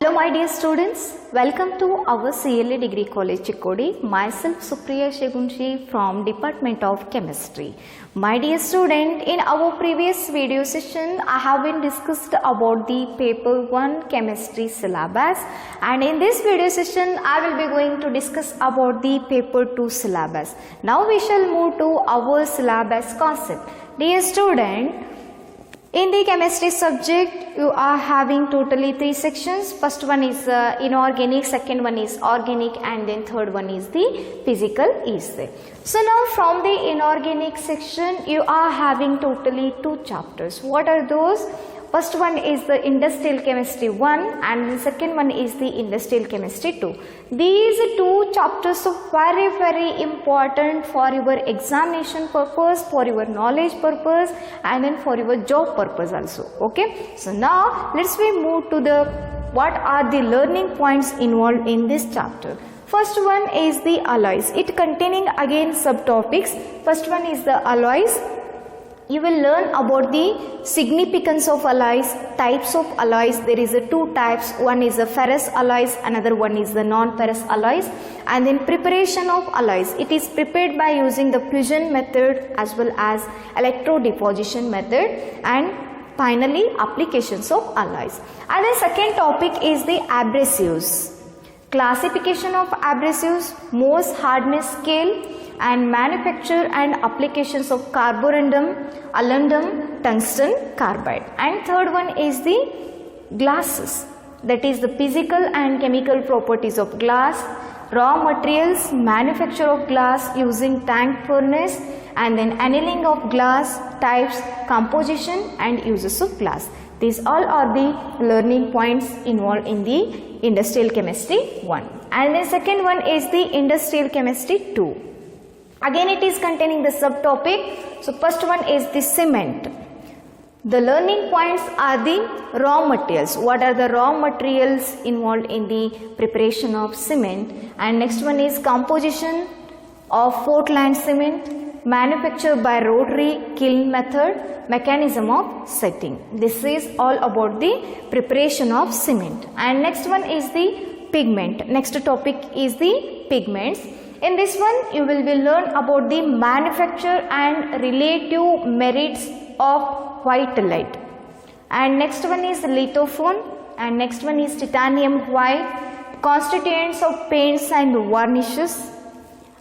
Hello my dear students, welcome to our CLA Degree College Chikkodi. Myself Supriya Shegunshi from Department of Chemistry. My dear student, in our previous video session I have been discussed about the paper 1 chemistry syllabus, and in this video session I will be going to discuss about the paper 2 syllabus. Now we shall move to our syllabus concept. Dear student, in the chemistry subject, you are having totally 3 sections. First one is inorganic, second one is organic, and then third one is the physical is there. So now from the inorganic section, you are having totally 2 chapters. What are those? First one is the industrial chemistry 1 and the second one is the industrial chemistry 2. These 2 chapters are very important for your examination purpose, for your knowledge purpose, and then for your job purpose also. Okay. So now let's move to the what are the learning points involved in this chapter. First one is the alloys. It containing again subtopics. First one is the alloys. You will learn about the significance of alloys, types of alloys. There is 2 types. One is the ferrous alloys, another one is the non-ferrous alloys. And then preparation of alloys. It is prepared by using the fusion method as well as electrodeposition method. And finally, applications of alloys. And the second topic is the abrasives. Classification of abrasives, Mohs hardness scale, and manufacture and applications of carborundum, aluminum, tungsten carbide. And third one is the glasses, that is the physical and chemical properties of glass, raw materials, manufacture of glass using tank furnace, and then annealing of glass, types, composition and uses of glass. These all are the learning points involved in the industrial chemistry 1. And the second one is the industrial chemistry 2. Again it is containing the subtopic. So first one is the cement. The learning points are the raw materials. What are the raw materials involved in the preparation of cement? And next one is composition of Portland cement, manufacture by rotary kiln method, mechanism of setting. This is all about the preparation of cement. And next one is the pigment. Next topic is the pigments. In this one you will learn about the manufacture and relative merits of white lead. And next one is lithophone, and next one is titanium white, constituents of paints and varnishes.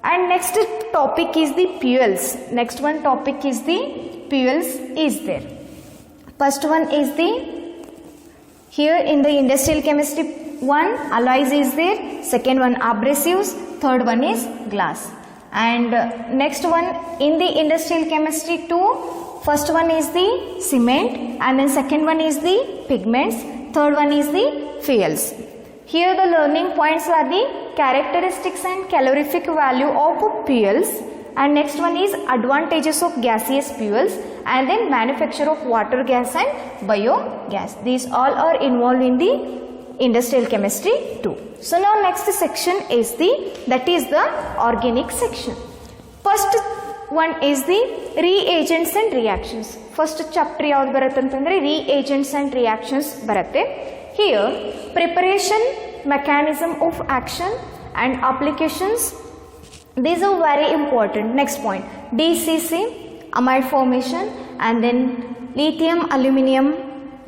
And next topic is the fuels. Next one topic is the fuels is there. First one is the, here in the industrial chemistry 1 alloys is there, second one abrasives, third one is glass. And next one in the industrial chemistry 2, first one is the cement, and then second one is the pigments, third one is the fuels. Here the learning points are the characteristics and calorific value of fuels, and next one is advantages of gaseous fuels, and then manufacture of water gas and biogas. These all are involved in the industrial chemistry 2. So now next section is that is the organic section. First one is the reagents and reactions. First chapter ಯಾವುದು ಬರುತ್ತೆ ಅಂತಂದ್ರೆ reagents and reactions ಬರುತ್ತೆ. Here preparation, mechanism of action and applications, these are very important. Next point, DCC, amide formation, and then lithium aluminum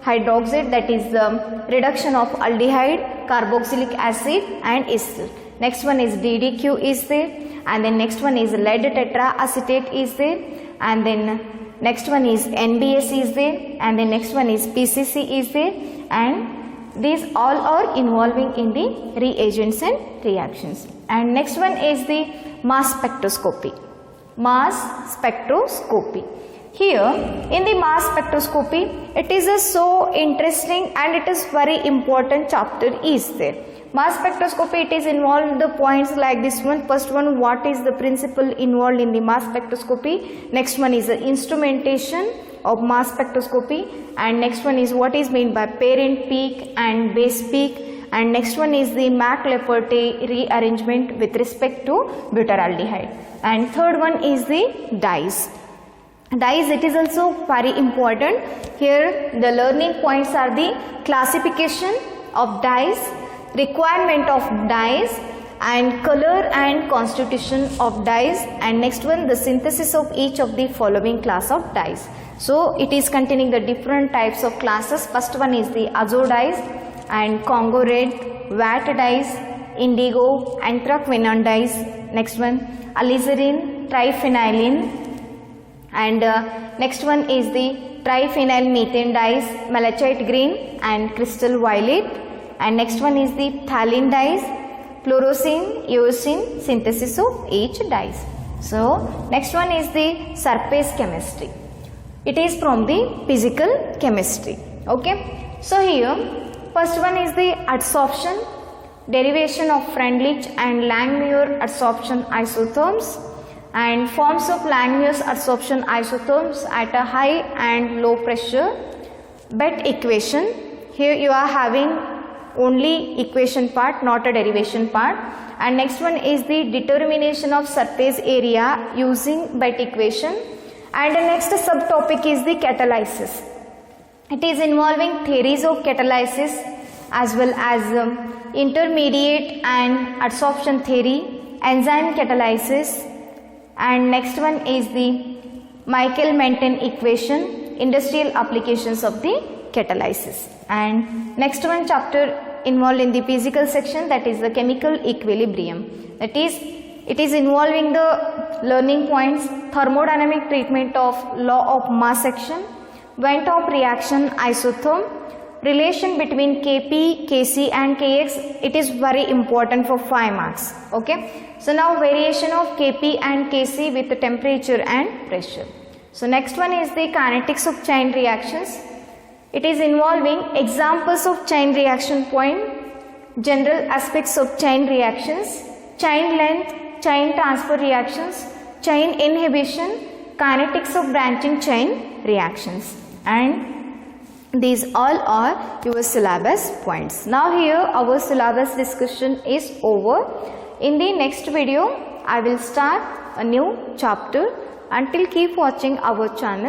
hydroxide, that is the reduction of aldehyde, carboxylic acid and ester. Next one is DDQ is there, and then next one is lead tetraacetate is there, and then next one is NBS is there, and then next one is PCC is there, and these all are involving in the reagents and reactions. And next one is the mass spectroscopy. Mass spectroscopy. Here in the mass spectroscopy, it is so interesting and it is very important chapter is there. Mass spectroscopy, it is involved the points like this one. First one, what is the principle involved in the mass spectroscopy? Next one is the instrumentation of mass spectroscopy, and next one is what is meant by parent peak and base peak, and next one is the Mac-Lafferty rearrangement with respect to butyraldehyde, and third one is the dyes. Dyes, it is also very important. Here the learning points are the classification, of dyes, requirement of dyes, and color and constitution of dyes, and next one the synthesis of each of the following class of dyes. So it is containing the different types of classes. First one is the azo dyes and Congo red, VAT dyes, indigo, anthraquinone dyes. Next one alizarin, triphenylene, and next one is the triphenyl methane dyes, malachite green and crystal violet, and next one is the phthalene dyes, fluorescein, eosine, synthesis of each dyes. So next one is the surface chemistry. It is from the physical chemistry. Okay. So here first one is the adsorption, derivation of Freundlich and Langmuir adsorption isotherms, and forms of Langmuir's adsorption isotherms at a high and low pressure. Bett equation. Here you are having only equation part, not a derivation part. And next one is the determination of surface area using Bett equation. And the next subtopic is the catalysis. It is involving theories of catalysis as well as intermediate and adsorption theory, enzyme catalysis, and next one is the Michael-Menten equation, industrial applications of the catalysis. And next one chapter involved in the physical section, that is the chemical equilibrium. That is, it is involving the learning points, thermodynamic treatment of law of mass action, Van 't Hoff reaction isotherm, relation between Kp, Kc and Kx. It is very important for 5 marks. Okay. So now variation of Kp and Kc with the temperature and pressure. So next one is the kinetics of chain reactions. It is involving examples of chain reaction point, general aspects of chain reactions, chain length, chain transfer reactions, chain inhibition, kinetics of branching chain reactions, and these all are your syllabus points. Now here our syllabus discussion is over. In the next video I will start a new chapter. Until keep watching our channel.